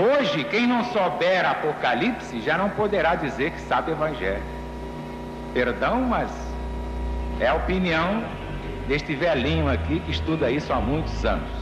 Hoje, quem não souber Apocalipse já não poderá dizer que sabe Evangelho. Perdão, mas é a opinião deste velhinho aqui que estuda isso há muitos anos.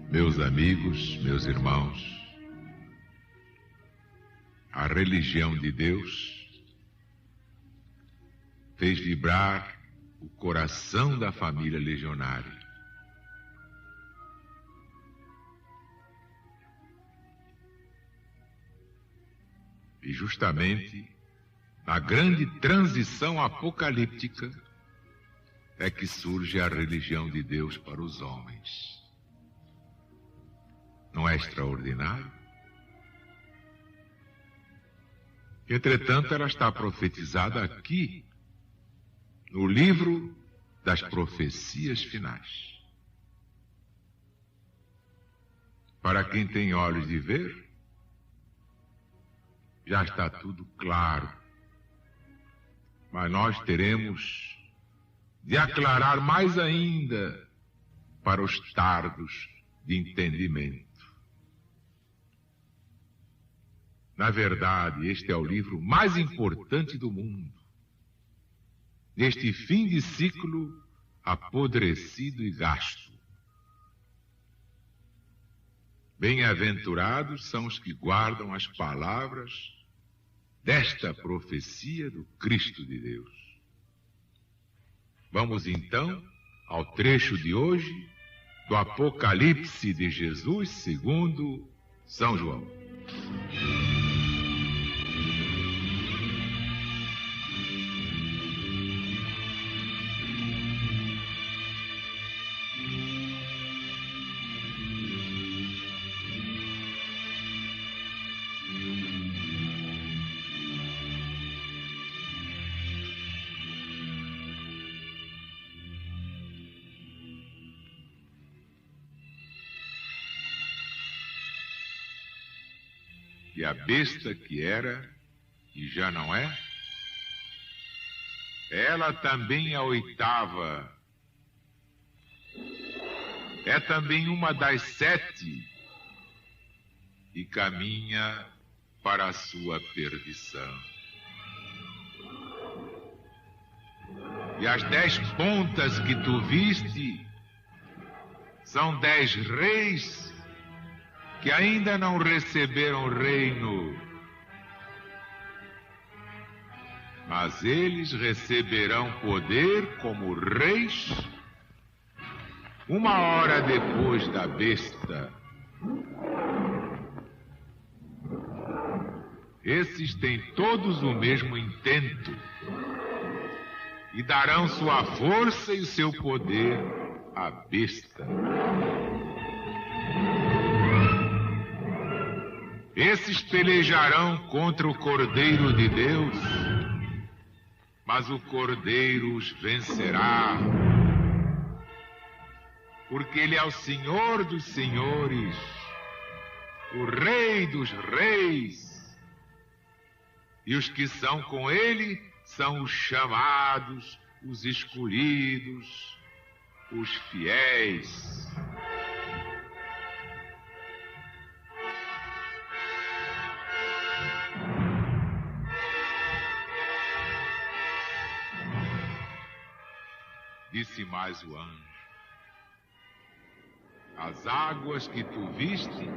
Meus amigos, meus irmãos, a religião de Deus fez vibrar o coração da família legionária. E justamente na grande transição apocalíptica é que surge a religião de Deus para os homens. Não é extraordinário? Entretanto, ela está profetizada aqui, no livro das profecias finais. Para quem tem olhos de ver, já está tudo claro. Mas nós teremos de aclarar mais ainda para os tardos de entendimento. Na verdade, este é o livro mais importante do mundo, neste fim de ciclo apodrecido e gasto. Bem-aventurados são os que guardam as palavras desta profecia do Cristo de Deus. Vamos então ao trecho de hoje do Apocalipse de Jesus segundo São João. E a besta que era e já não é, ela também é a oitava, é também uma das 7 e caminha para a sua perdição. E as 10 pontas que tu viste são 10 reis que ainda não receberam reino, mas eles receberão poder como reis 1 hora depois da besta. Esses têm todos o mesmo intento e darão sua força e o seu poder à besta. Esses pelejarão contra o Cordeiro de Deus, mas o Cordeiro os vencerá, porque ele é o Senhor dos senhores, o Rei dos reis, e os que são com ele são os chamados, os escolhidos, os fiéis. Disse mais o anjo: as águas que tu viste,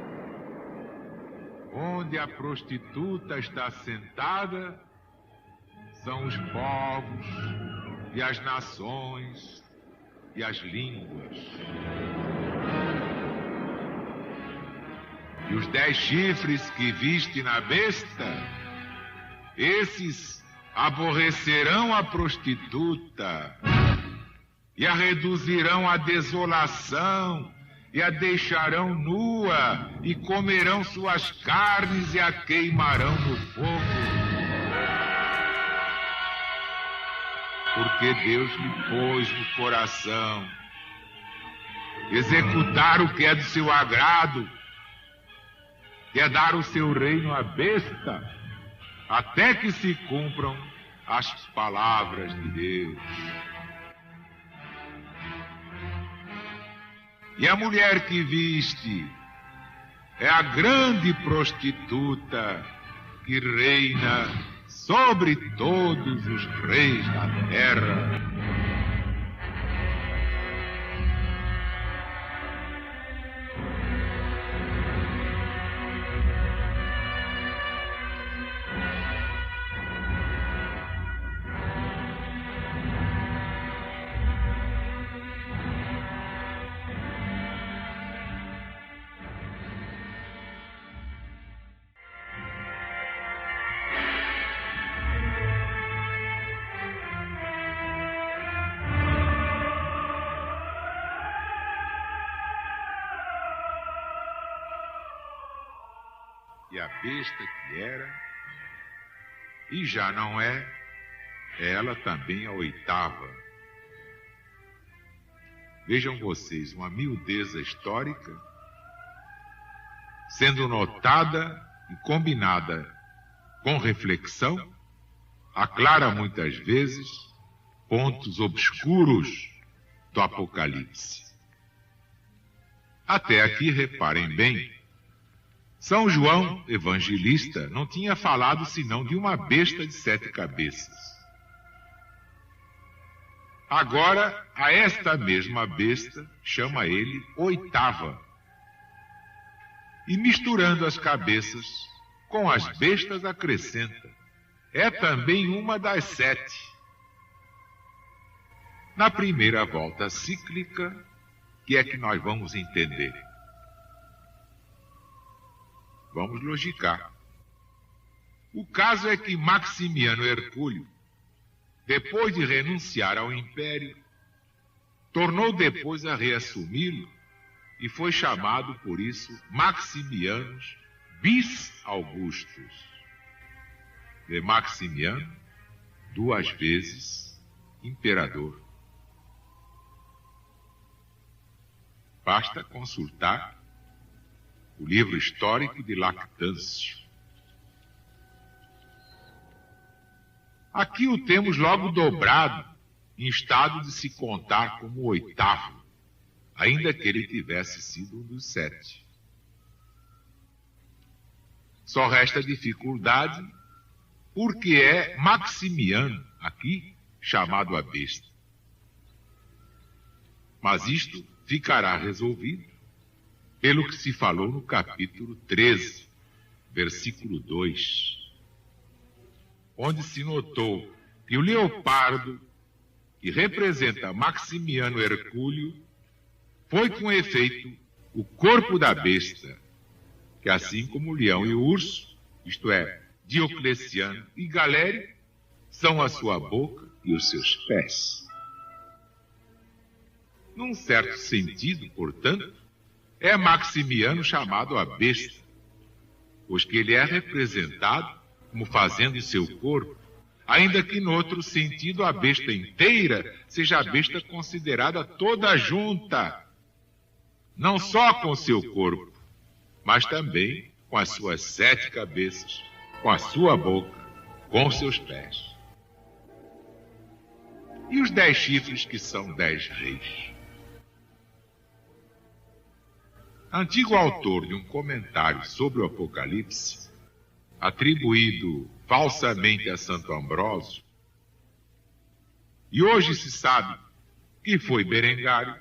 onde a prostituta está sentada, são os povos e as nações e as línguas. E os 10 chifres que viste na besta, esses aborrecerão a prostituta e a reduzirão à desolação, e a deixarão nua, e comerão suas carnes e a queimarão no fogo. Porque Deus lhe pôs no coração executar o que é do seu agrado, que é dar o seu reino à besta, até que se cumpram as palavras de Deus. E a mulher que viste é a grande prostituta que reina sobre todos os reis da terra. E a besta que era, e já não é, ela também a oitava. Vejam vocês, uma miudeza histórica sendo notada e combinada com reflexão, aclara muitas vezes pontos obscuros do Apocalipse. Até aqui, reparem bem, São João, evangelista, não tinha falado senão de uma besta de 7 cabeças. Agora, a esta mesma besta, chama ele oitava. E misturando as cabeças com as bestas, acrescenta: é também uma das 7. Na primeira volta cíclica, que é que nós vamos entender? Vamos logicar. O caso é que Maximiano Hercúleo, depois de renunciar ao império, tornou depois a reassumi-lo e foi chamado por isso Maximianos bis Augustus. De Maximiano, 2 vezes imperador. Basta consultar o livro histórico de Lactâncio. Aqui o temos logo dobrado, em estado de se contar como oitavo, ainda que ele tivesse sido um dos 7. Só resta dificuldade, porque é Maximiano, aqui, chamado a besta. Mas isto ficará resolvido pelo que se falou no capítulo 13, versículo 2, onde se notou que o leopardo, que representa Maximiano Hercúleo, foi com efeito o corpo da besta, que assim como o leão e o urso, isto é, Diocleciano e Galério, são a sua boca e os seus pés. Num certo sentido, portanto, é Maximiano chamado a besta, pois que ele é representado como fazendo seu corpo, ainda que no outro sentido a besta inteira seja a besta considerada toda junta, não só com seu corpo, mas também com as suas 7 cabeças, com a sua boca, com seus pés. E os 10 chifres, que são 10 reis? Antigo autor de um comentário sobre o Apocalipse, atribuído falsamente a Santo Ambrósio, e hoje se sabe que foi Berengário,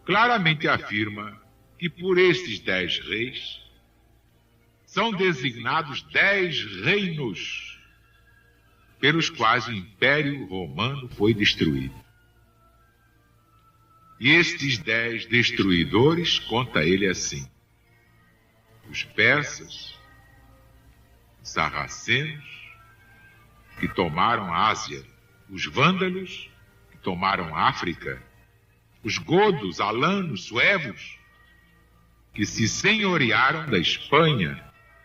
claramente afirma que por estes 10 reis são designados 10 reinos pelos quais o Império Romano foi destruído. E estes 10 destruidores, conta ele assim: os persas, os sarracenos, que tomaram a Ásia os vândalos, que tomaram África, os godos, alanos, suevos, que se senhorearam da Espanha,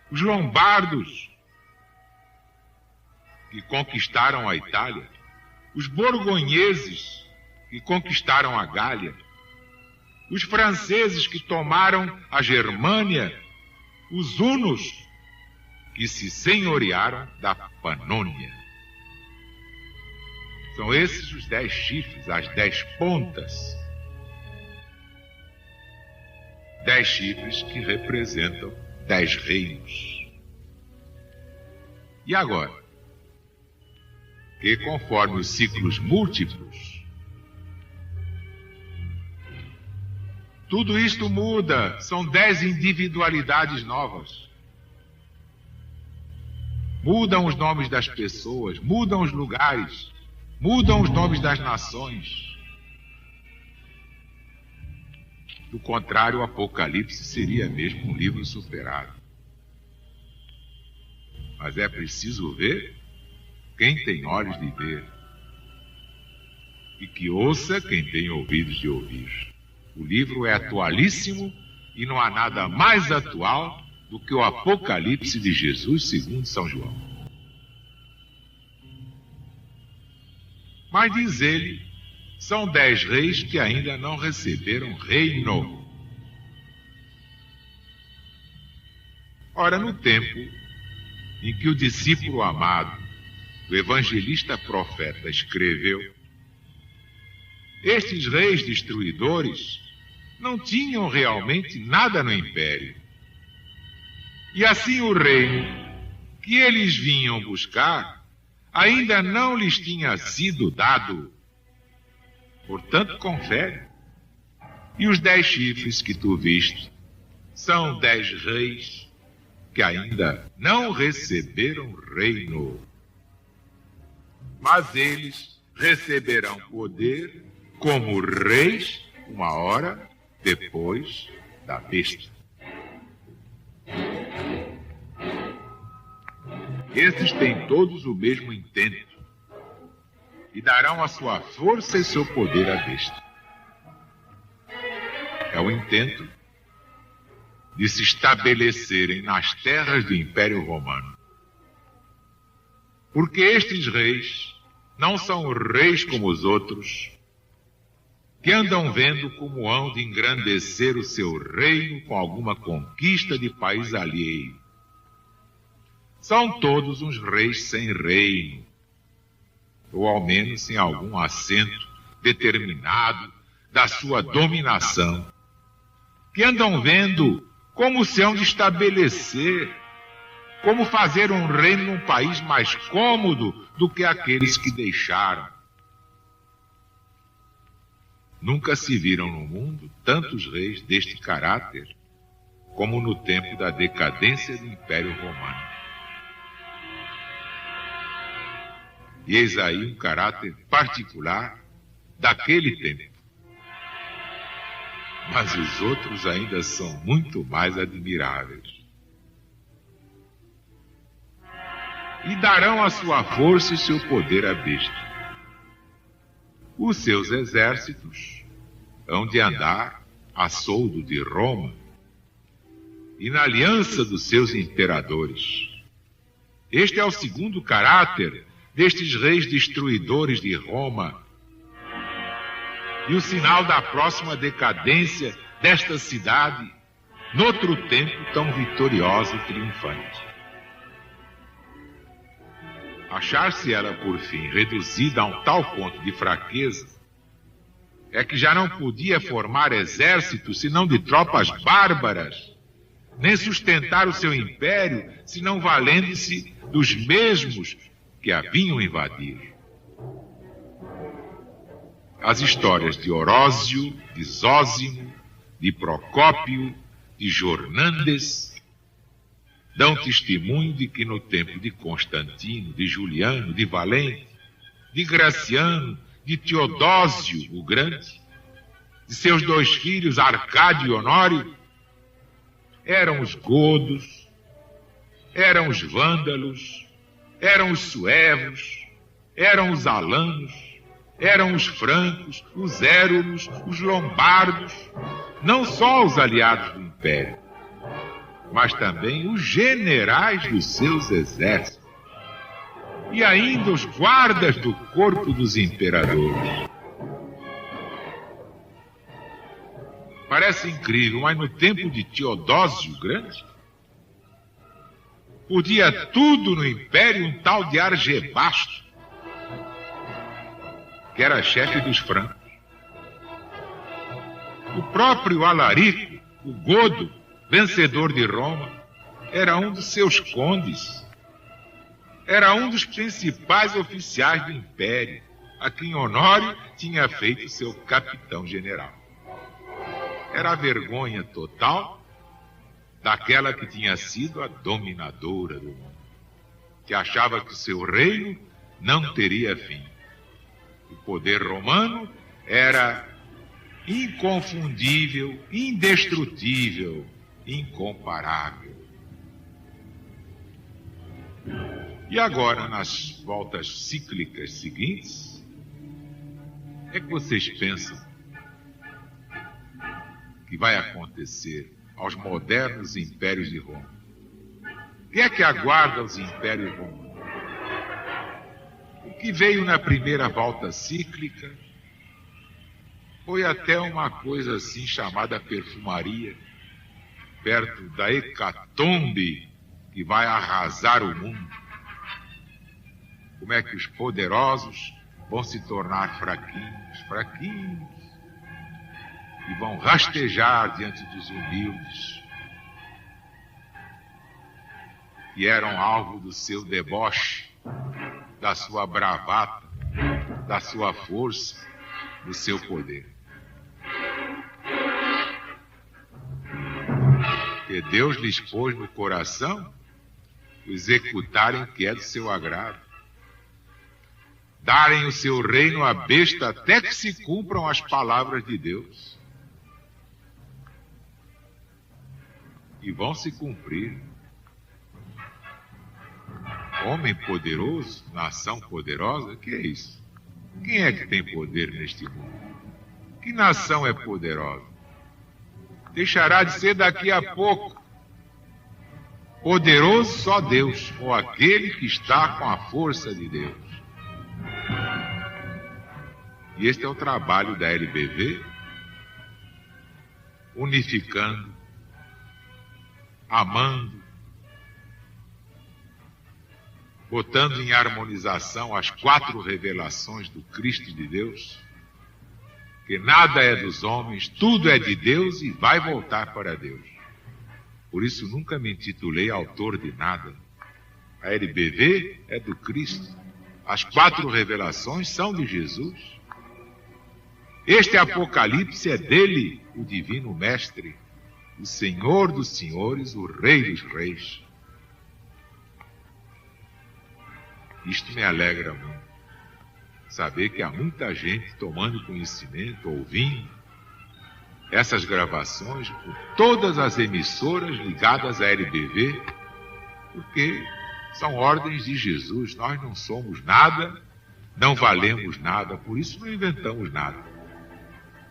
os lombardos, que conquistaram a Itália, os borgonheses, que conquistaram a Gália, os franceses, que tomaram a Germânia, os hunos, que se senhorearam da Panônia. São esses os 10 chifres, as 10 pontas. 10 chifres que representam 10 reinos. E agora? Que conforme os ciclos múltiplos, tudo isto muda, são 10 individualidades novas. Mudam os nomes das pessoas, mudam os lugares, mudam os nomes das nações. Do contrário, o Apocalipse seria mesmo um livro superado. Mas é preciso ver quem tem olhos de ver, e que ouça quem tem ouvidos de ouvir. O livro é atualíssimo e não há nada mais atual do que o Apocalipse de Jesus segundo São João. Mas diz ele, são 10 reis que ainda não receberam reino. Ora, no tempo em que o discípulo amado, o evangelista profeta, escreveu, estes reis destruidores não tinham realmente nada no império. E assim o reino que eles vinham buscar ainda não lhes tinha sido dado. Portanto, confere. E os 10 chifres que tu viste são 10 reis que ainda não receberam reino. Mas eles receberão poder como reis uma hora depois da besta. Esses têm todos o mesmo intento e darão a sua força e seu poder à besta. É o intento de se estabelecerem nas terras do Império Romano. Porque estes reis não são reis como os outros, que andam vendo como hão de engrandecer o seu reino com alguma conquista de país alheio. São todos uns reis sem reino, ou ao menos sem algum assento determinado da sua dominação, que andam vendo como se hão de estabelecer, como fazer um reino num país mais cômodo do que aqueles que deixaram. Nunca se viram no mundo tantos reis deste caráter como no tempo da decadência do Império Romano. E eis aí um caráter particular daquele tempo. Mas os outros ainda são muito mais admiráveis. E darão a sua força e seu poder à besta. Os seus exércitos hão de andar a soldo de Roma e na aliança dos seus imperadores. Este é o segundo caráter destes reis destruidores de Roma e o sinal da próxima decadência desta cidade, noutro tempo tão vitoriosa e triunfante. Achar-se ela, por fim, reduzida a um tal ponto de fraqueza, é que já não podia formar exército senão de tropas bárbaras, nem sustentar o seu império senão valendo-se dos mesmos que a vinham invadir. As histórias de Orósio, de Zósimo, de Procópio, de Jornandes, dão testemunho de que no tempo de Constantino, de Juliano, de Valente, de Graciano, de Teodósio o Grande, de seus 2 filhos, Arcádio e Honório, eram os godos, eram os vândalos, eram os suevos, eram os alanos, eram os francos, os érulos, os lombardos, não só os aliados do império, mas também os generais dos seus exércitos e ainda os guardas do corpo dos imperadores. Parece incrível, mas no tempo de Teodósio Grande, podia tudo no império um tal de Argebasto, que era chefe dos francos. O próprio Alarico, o Godo, vencedor de Roma, era um dos seus condes. Era um dos principais oficiais do império, a quem Honório tinha feito seu capitão-general. Era a vergonha total daquela que tinha sido a dominadora do mundo, que achava que o seu reino não teria fim. O poder romano era inconfundível, indestrutível, incomparável. E agora, nas voltas cíclicas seguintes, é que vocês pensam que vai acontecer aos modernos impérios de Roma? O que é que aguarda os impérios romanos? O que veio na primeira volta cíclica foi até uma coisa assim chamada perfumaria, perto da hecatombe que vai arrasar o mundo. Como é que os poderosos vão se tornar fraquinhos, e vão rastejar diante dos humildes, que eram alvo do seu deboche, da sua bravata, da sua força, do seu poder. Que Deus lhes pôs no coração executarem o que é do seu agrado, darem o seu reino à besta até que se cumpram as palavras de Deus. E vão se cumprir. Homem poderoso, nação poderosa, que é isso? Quem é que tem poder neste mundo? Que nação é poderosa? Deixará de ser daqui a pouco. Poderoso só Deus, ou aquele que está com a força de Deus. E este é o trabalho da LBV, unificando, amando, botando em harmonização as 4 revelações do Cristo de Deus, que nada é dos homens, tudo é de Deus e vai voltar para Deus. Por isso nunca me intitulei autor de nada. A LBV é do Cristo. As 4 revelações são de Jesus. Este Apocalipse é dele, o Divino Mestre, o Senhor dos Senhores, o Rei dos Reis. Isto me alegra muito, saber que há muita gente tomando conhecimento, ouvindo essas gravações, por todas as emissoras ligadas à LBV, porque são ordens de Jesus. Nós não somos nada, não valemos nada, por isso não inventamos nada.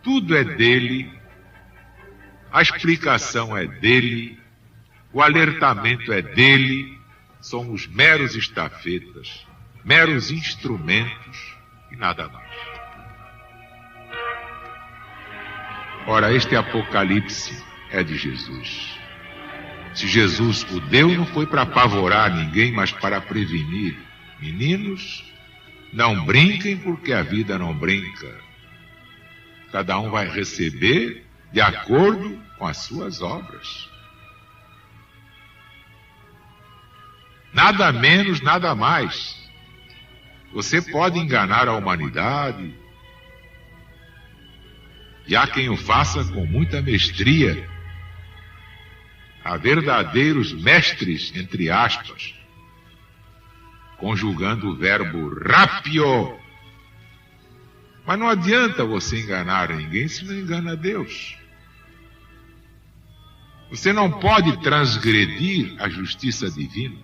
Tudo é dele, a explicação é dele, o alertamento é dele, somos meros estafetas, meros instrumentos e nada mais. Ora, este Apocalipse é de Jesus. Se Jesus o deu, não foi para apavorar ninguém, mas para prevenir. Meninos, não brinquem porque a vida não brinca. Cada um vai receber de acordo com as suas obras. Nada menos, nada mais. Você pode enganar a humanidade, e há quem o faça com muita mestria. Há verdadeiros mestres, entre aspas, conjugando o verbo rapio. Mas não adianta você enganar ninguém se não engana Deus. Você não pode transgredir a justiça divina.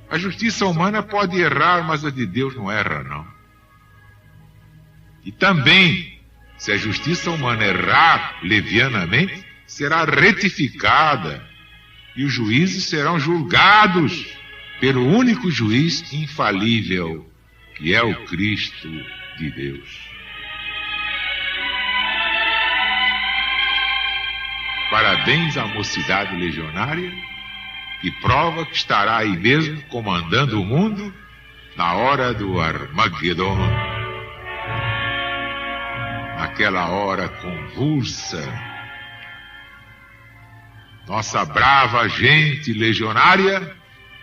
A justiça humana pode errar, mas a de Deus não erra, não. E também, se a justiça humana errar levianamente, será retificada e os juízes serão julgados pelo único juiz infalível, que é o Cristo de Deus. Parabéns à mocidade legionária, que prova que estará aí mesmo comandando o mundo na hora do Armagedon. Naquela hora convulsa, nossa brava gente legionária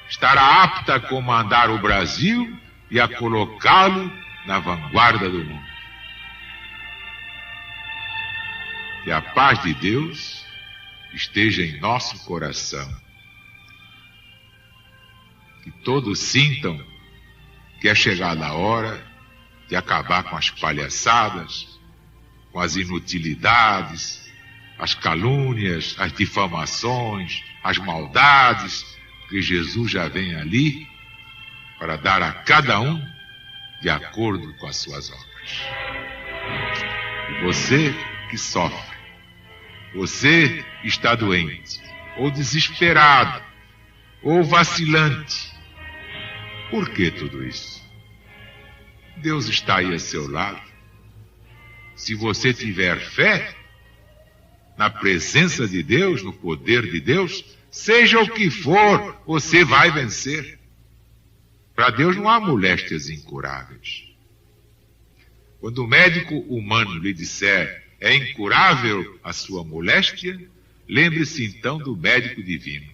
estará apta a comandar o Brasil e a colocá-lo na vanguarda do mundo. Que a paz de Deus esteja em nosso coração. Que todos sintam que é chegada a hora de acabar com as palhaçadas, com as inutilidades, as calúnias, as difamações, as maldades, que Jesus já vem ali para dar a cada um de acordo com as suas obras. E você que sofre, você que está doente, ou desesperado, ou vacilante, por que tudo isso? Deus está aí a seu lado. Se você tiver fé na presença de Deus, no poder de Deus, seja o que for, você vai vencer. Para Deus não há moléstias incuráveis. Quando o médico humano lhe disser é incurável a sua moléstia, lembre-se então do médico divino.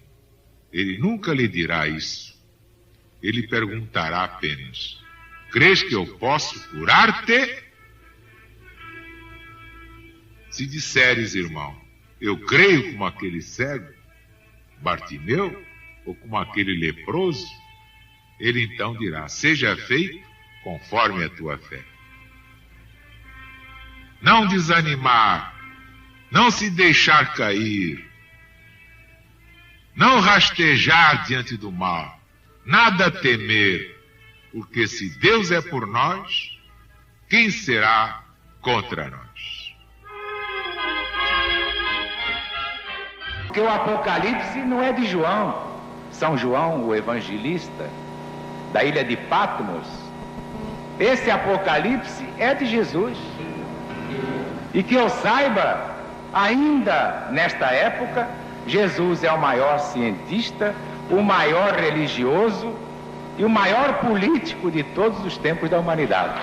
Ele nunca lhe dirá isso. Ele perguntará apenas: crês que eu posso curar-te? Se disseres, irmão, eu creio como aquele cego, Bartimeu, ou como aquele leproso, ele então dirá: seja feito conforme a tua fé. Não desanimar, não se deixar cair, não rastejar diante do mal, nada temer, porque se Deus é por nós, quem será contra nós? Porque o Apocalipse não é de João. São João, o evangelista, da ilha de Patmos. Esse Apocalipse é de Jesus. E que eu saiba, ainda nesta época, Jesus é o maior cientista, o maior religioso e o maior político de todos os tempos da humanidade.